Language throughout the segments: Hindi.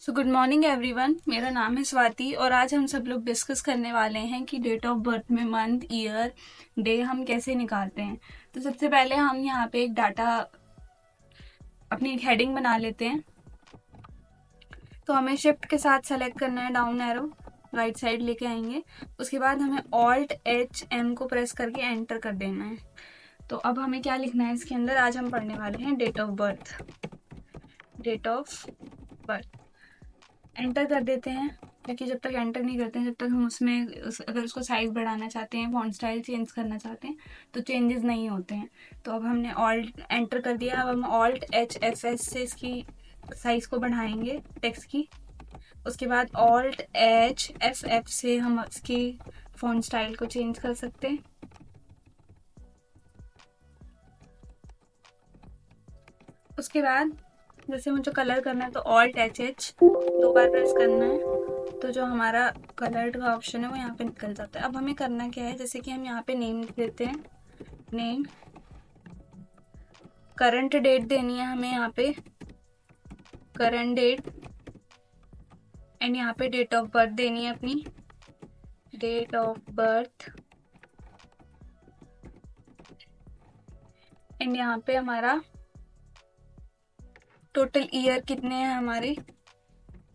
Good morning everyone. मेरा नाम है स्वाति और आज हम सब लोग डिस्कस करने वाले हैं कि डेट ऑफ बर्थ में मंथ, ईयर, डे हम कैसे निकालते हैं। तो सबसे पहले हम यहाँ पे एक डाटा अपनी एक हेडिंग बना लेते हैं। तो हमें शिफ्ट के साथ सेलेक्ट करना है, डाउन एरो राइट साइड लेके आएंगे। उसके बाद हमें Alt+H+M को प्रेस करके एंटर कर देना है। तो अब हमें क्या लिखना है इसके अंदर, आज हम पढ़ने वाले हैं date of birth. Date of birth enter कर देते हैं, क्योंकि जब तक एंटर नहीं करते हैं, जब तक हम अगर उसको साइज बढ़ाना चाहते हैं, फॉन्ट स्टाइल चेंज करना चाहते हैं, तो चेंजेस नहीं होते हैं। तो अब हमने ऑल्ट एंटर कर दिया। अब हम Alt+H+F से इसकी साइज को बढ़ाएंगे टेक्स्ट की। उसके बाद Alt+H+F से हम इसकी फॉन्ट स्टाइल को चेंज कर सकते हैं। उसके बाद जैसे मुझे कलर करना है तो Alt+H दो बार प्रेस करना है, तो जो हमारा कलर का ऑप्शन है वो यहाँ पे निकल जाता है। अब हमें करना क्या है, जैसे कि हम यहाँ पे नेम देते हैं, नेम, करंट डेट देनी है हमें यहाँ पे, करंट डेट, एंड यहाँ पे डेट ऑफ बर्थ देनी है अपनी, डेट ऑफ बर्थ, एंड यहाँ पे हमारा टोटल ईयर कितने हैं हमारे,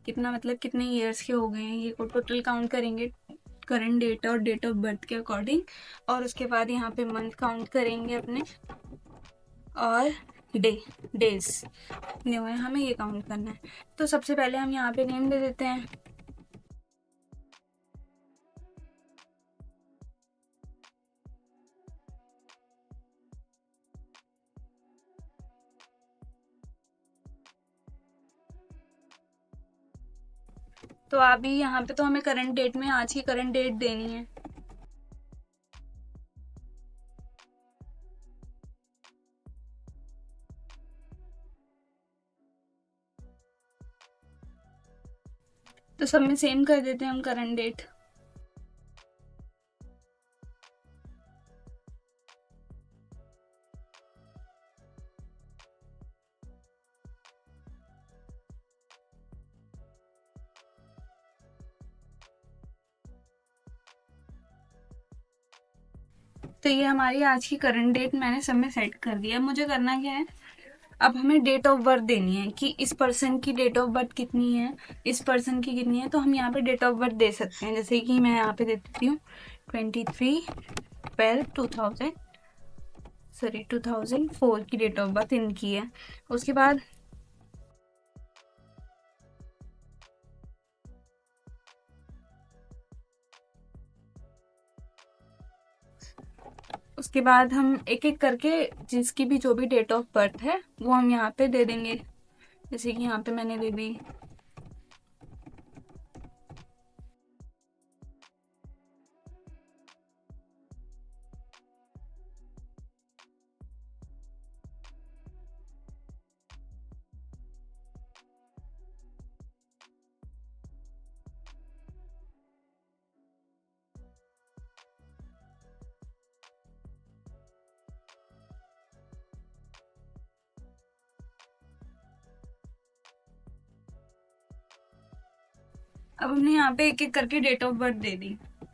कितना मतलब कितने ईयर्स के हो गए हैं, ये टोटल काउंट करेंगे करंट डेट और डेट ऑफ बर्थ के अकॉर्डिंग। और उसके बाद यहाँ पे मंथ काउंट करेंगे अपने, और डेज कितने हुए हैं हमें ये काउंट करना है। तो सबसे पहले हम यहाँ पे नेम दे देते हैं। तो अभी यहाँ पे तो हमें करंट डेट में आज की करंट डेट देनी है। तो सब में सेम कर देते हैं हम करंट डेट। तो ये हमारी आज की करंट डेट मैंने सब में सेट कर दिया। मुझे करना क्या है, अब हमें डेट ऑफ बर्थ देनी है कि इस पर्सन की डेट ऑफ बर्थ कितनी है, इस पर्सन की कितनी है। तो हम यहाँ पे डेट ऑफ बर्थ दे सकते हैं, जैसे कि मैं यहाँ पे दे देती हूँ 2004 की डेट ऑफ बर्थ इनकी है। उसके बाद हम एक एक करके जिसकी भी जो भी डेट ऑफ बर्थ है वो हम यहाँ पे दे देंगे। जैसे कि यहाँ पे मैंने दे दी अब हमने यहाँ पे एक एक करके डेट ऑफ बर्थ दे दी।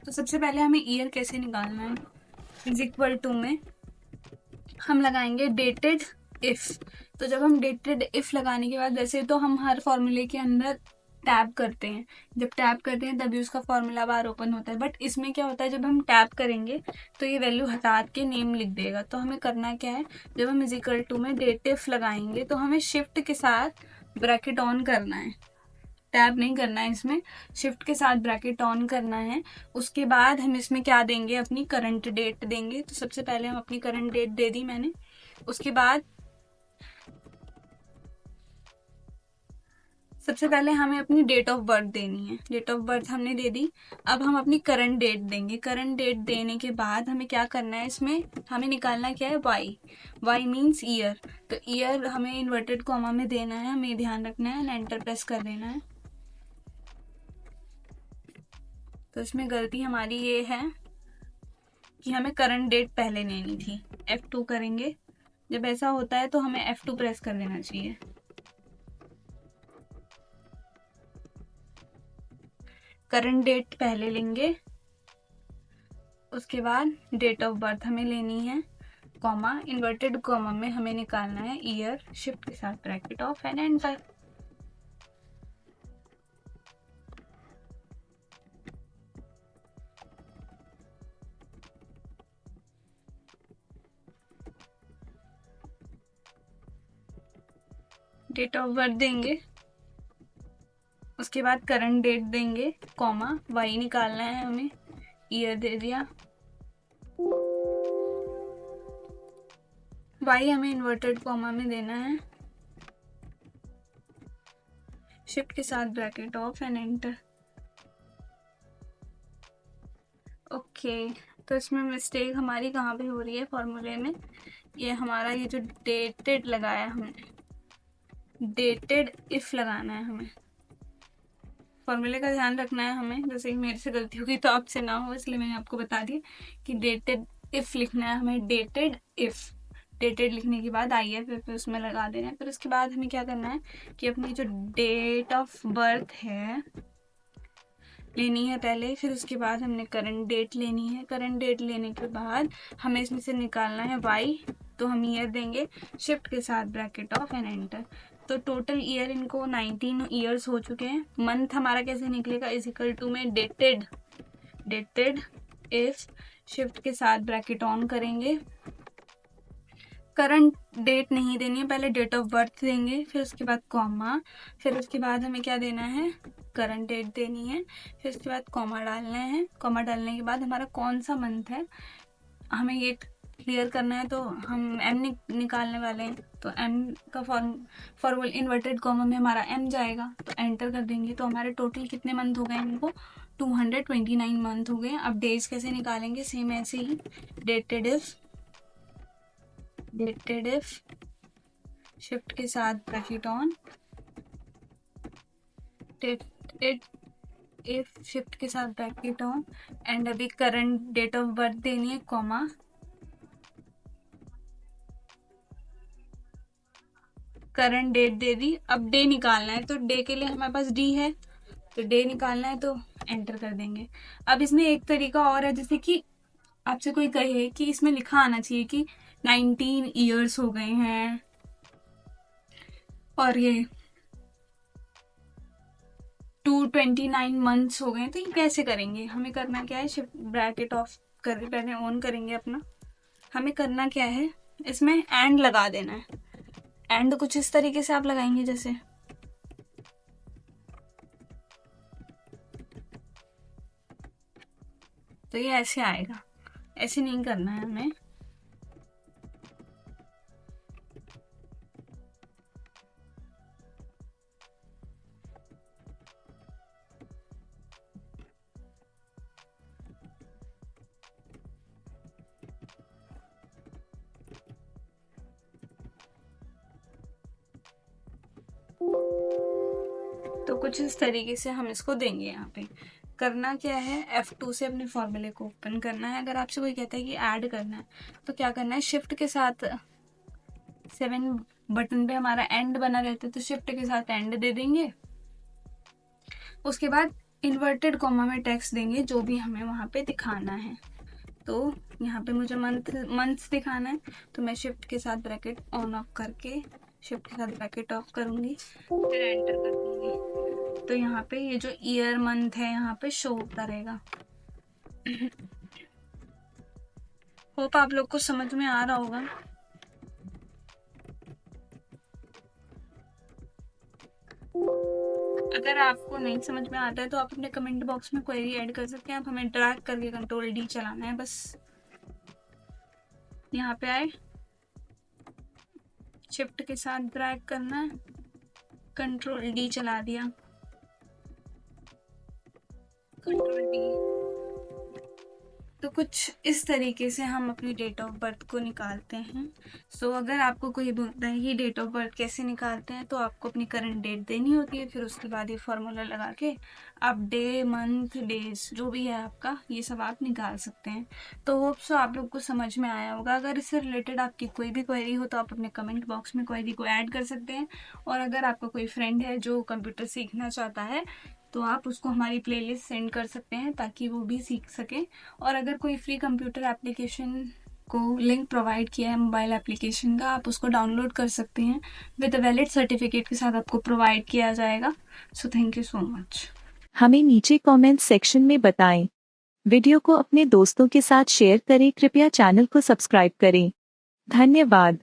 तो सबसे पहले हमें ईयर कैसे निकालना है, इज इक्वल टू में हम लगाएंगे डेटेड इफ। तो जब हम डेटेड इफ लगाने के बाद, वैसे तो हम हर फॉर्मूले के अंदर टैब करते हैं, जब टैब करते हैं तभी उसका फॉर्मूला बार ओपन होता है, बट इसमें क्या होता है, जब हम टैब करेंगे तो ये वैल्यू हटा के नेम लिख देगा। तो हमें करना क्या है, जब हम इज इक्वल टू में डेट इफ लगाएंगे तो हमें शिफ्ट के साथ ब्रैकेट ऑन करना है, टैब नहीं करना है, इसमें शिफ्ट के साथ ब्रैकेट ऑन करना है। उसके बाद हम इसमें क्या देंगे, अपनी करंट डेट देंगे। तो सबसे पहले हम अपनी करंट डेट दे दी मैंने। उसके बाद सबसे पहले हमें अपनी डेट ऑफ बर्थ देनी है, डेट ऑफ बर्थ हमने दे दी। अब हम अपनी करंट डेट देंगे। करंट डेट देने के बाद हमें क्या करना है, इसमें हमें निकालना क्या है, वाई मीन्स ईयर। तो ईयर हमें इन्वर्टेड कॉमा में देना है, हमें ध्यान रखना है, एंटर प्रेस कर देना है। तो इसमें गलती हमारी ये है कि हमें करंट डेट पहले लेनी थी। F2 करेंगे, जब ऐसा होता है तो हमें F2 प्रेस कर देना चाहिए। करंट डेट पहले लेंगे, उसके बाद डेट ऑफ बर्थ हमें लेनी है, कॉमा, इन्वर्टेड कॉमा में हमें निकालना है ईयर, शिफ्ट के साथ bracket off and enter. Date of birth देंगे, उसके बाद करंट डेट देंगे, कॉमा, वाई निकालना है हमें, ईयर दे दिया, वाई हमें इन्वर्टेड कॉमा में देना है, शिफ्ट के साथ bracket off and enter. Okay, तो इसमें मिस्टेक हमारी कहाँ पे हो रही है फॉर्मूले में, ये हमारा ये जो डेटेड लगाया हमने, डेटेड इफ लगाना है हमें, फॉर्मूले का ध्यान रखना है हमें, जैसे कि मेरे से गलती होगी तो आपसे ना हो, इसलिए मैंने आपको बता दिया कि डेटेड इफ लिखना है हमें, डेटेड इफ, डेटेड लिखने के बाद आई है फिर उसमें लगा देना है। फिर उसके बाद हमें क्या करना है कि अपनी जो डेट ऑफ बर्थ है लेनी है पहले, फिर उसके बाद हमने करंट डेट लेनी है, करंट डेट लेने के बाद हमें इसमें से निकालना है वाई, तो हम ईयर देंगे, शिफ्ट के साथ ब्रैकेट ऑफ एंड एंटर। तो टोटल ईयर इनको 19 ईयर्स हो चुके हैं। मंथ हमारा कैसे निकलेगा, इज इक्वल टू में डेटेड, डेटेड इफ, शिफ्ट के साथ ब्रैकेट ऑन करेंगे, करंट डेट नहीं देनी है, पहले डेट ऑफ बर्थ देंगे, फिर उसके बाद कॉमा, फिर उसके बाद हमें क्या देना है, करंट डेट देनी है, फिर उसके बाद कॉमा डालना है, कॉमा डालने के बाद हमारा कौन सा मंथ है हमें ये क्लियर करना है, तो हम एम निकालने वाले हैं, तो एम का फॉर्मूल इन्वर्टेड कॉमा में हमारा एम जाएगा, तो एंटर कर देंगे, तो हमारे टोटल कितने मंथ हो गए इनको, 229 मंथ हो गए। अब डेज कैसे निकालेंगे, सेम ऐसे ही, डेटेड इफ, शिफ्ट के साथ bracket on, dated if, shift के साथ ब्रैकेट ऑन, एंड अभी करंट डेट ऑफ बर्थ देनी है, कॉमा, करंट डेट दे दी। अब डे निकालना है, तो डे के लिए हमारे पास डी है, तो डे निकालना है, तो एंटर कर देंगे। अब इसमें एक तरीका और है, जैसे कि आपसे कोई कहे कि इसमें लिखा आना चाहिए कि 19 ईयर्स हो गए हैं और ये 229 मंथ्स हो गए, तो ये कैसे करेंगे, हमें करना क्या है, शिफ्ट ब्रैकेट ऑफ कर पहले ऑन करेंगे अपना, हमें करना क्या है, इसमें एंड लगा देना है, एंड कुछ इस तरीके से आप लगाएंगे जैसे, तो ये ऐसे आएगा, ऐसे नहीं करना है हमें। तो कुछ इस तरीके से हम इसको देंगे। यहाँ पे करना क्या है, F2 से अपने फॉर्मूले को ओपन करना है। अगर आपसे कोई कहता है कि ऐड करना है, तो क्या करना है, शिफ्ट के साथ 7 बटन पे हमारा एंड बना रहता है, तो शिफ्ट के साथ एंड दे देंगे। उसके बाद इन्वर्टेड कॉमा में टेक्स्ट देंगे जो भी हमें वहाँ पे दिखाना है। तो यहाँ पे मुझे मंथ्स दिखाना है, तो मैं शिफ्ट के साथ ब्रैकेट ऑन ऑफ करके शिफ्ट के साथ ब्रैकेट ऑफ करूँगी, फिर एंटर कर दूँगी। तो यहाँ पे ये जो ईयर मंथ है यहाँ पे शो करेगा। होप आप लोग को समझ में आ रहा होगा। अगर आपको नहीं समझ में आता है तो आप अपने कमेंट बॉक्स में क्वेरी ऐड कर सकते हैं। आप हमें ड्रैग करके कंट्रोल डी चलाना है बस। यहाँ पे आए, शिफ्ट के साथ ड्रैग करना है, कंट्रोल डी चला दिया, कंट्रोल डी। तो कुछ इस तरीके से हम अपनी डेट ऑफ बर्थ को निकालते हैं। सो अगर आपको कोई बोलता है कि डेट ऑफ बर्थ कैसे निकालते हैं, तो आपको अपनी करंट डेट देनी होती है, फिर उसके बाद ये फॉर्मूला लगा के आप डे, मंथ, डेज जो भी है आपका, ये सब आप निकाल सकते हैं। तो होप सो आप लोग को समझ में आया होगा। अगर इससे रिलेटेड आपकी कोई भी क्वेरी हो तो आप अपने कमेंट बॉक्स में क्वेरी को ऐड कर सकते हैं। और अगर आपका कोई फ्रेंड है जो कंप्यूटर सीखना चाहता है तो आप उसको हमारी प्लेलिस्ट सेंड कर सकते हैं ताकि वो भी सीख सकें। और अगर कोई फ्री कंप्यूटर एप्लीकेशन को लिंक प्रोवाइड किया है मोबाइल एप्लीकेशन का, आप उसको डाउनलोड कर सकते हैं। विद वैलिड सर्टिफिकेट के साथ आपको प्रोवाइड किया जाएगा। So thank you so much. हमें नीचे कमेंट सेक्शन में बताएं। वीडियो को अपने दोस्तों के साथ शेयर करें। कृपया चैनल को सब्सक्राइब करें। धन्यवाद।